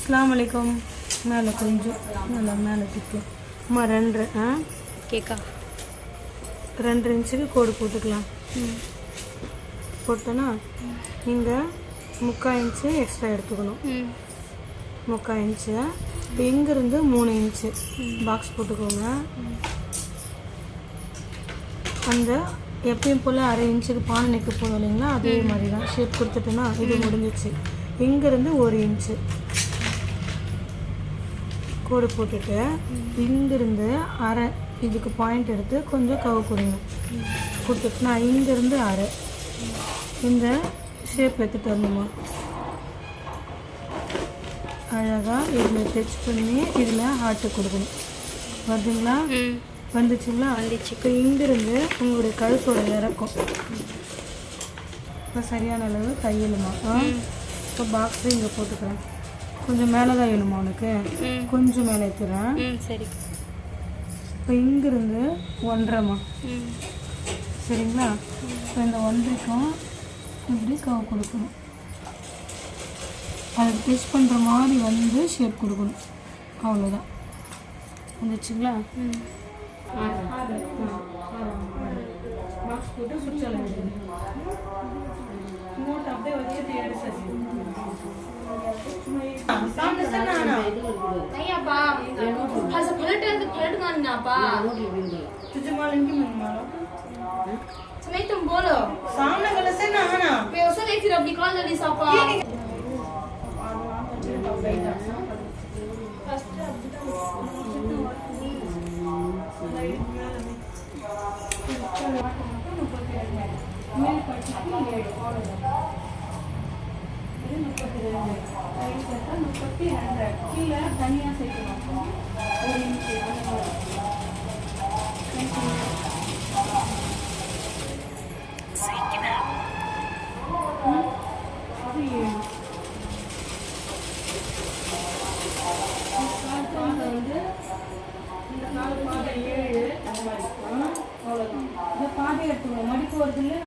அஸ்ஸலாமு அலைக்கும். மேலே கொஞ்சம் நல்லா மேலே திக்கு அம்மா 2 கேக்கா 2 இன்ச்சுக்கு கோடு போட்டுக்கலாம். போட்டோன்னா இங்கே 3/4 இன்ச்சு எக்ஸ்ட்ரா எடுத்துக்கணும். 3/4 இன்ச்சு. இப்போ இங்கேருந்து 3 இன்ச்சு பாக்ஸ் போட்டுக்கோங்க. அந்த எப்பயும் போல் 1/2 இன்ச்சுக்கு பானை நெக்கு போகணும் இல்லைங்களா, அதே மாதிரி தான் ஷேப் கொடுத்துட்டோன்னா இது முடிஞ்சிச்சு. இங்கேருந்து 1 இன்ச்சு கோடு போட்டுட்டு இங்கேருந்து 1/2 இதுக்கு பாயிண்ட் எடுத்து கொஞ்சம் கவு கொடுங்க. கொடுத்துட்டு நான் இங்கேருந்து 1/2 இந்த ஷேப் எடுத்துகிட்டு வரணுமா, அழகாக இதில் டச் பண்ணி இதில் ஹார்ட்டு கொடுக்கணும். வருதுங்களா? வந்துச்சுங்களா? வந்துச்சு. இப்போ இங்கேருந்து உங்களுடைய கழுத்தோட இறக்கும் இப்போ சரியான அளவு தையலுமா. இப்போ பாக்ஸு இங்கே போட்டுக்கிறேன். கொஞ்சம் மேலே தான் வேணுமா உனக்கு? கொஞ்சம் மேலே ஏற்றுறேன். சரி. இப்போ இங்கேருந்து 1.5மா. சரிங்களா? இப்போ இந்த 1.5க்கும் இப்படி கவு கொடுக்கணும். அதை டச் பண்ணுற மாதிரி வந்து ஷேப் கொடுக்கணும். அவ்வளோதான். வந்துச்சுங்களா? பாக்ஸ் போட்டு சுற்றலை நோட் அப்படியே வச்சு தேடி சரி. नहीं आपा ऐसा पलट करना आपा तुझे मालूम कि मन मारो समय तुम बोलो सामने गलत से ना आना पे उसे ले फिर अब निकाल जल्दी से आपा கீழே தனியாக சேர்க்கணும். 1 இன்ச்சு இந்த 4 பாதை 7 அவ்வளோதான். இந்த பாதை எடுத்துக்கணும். மடிப்பு வருது இல்லை.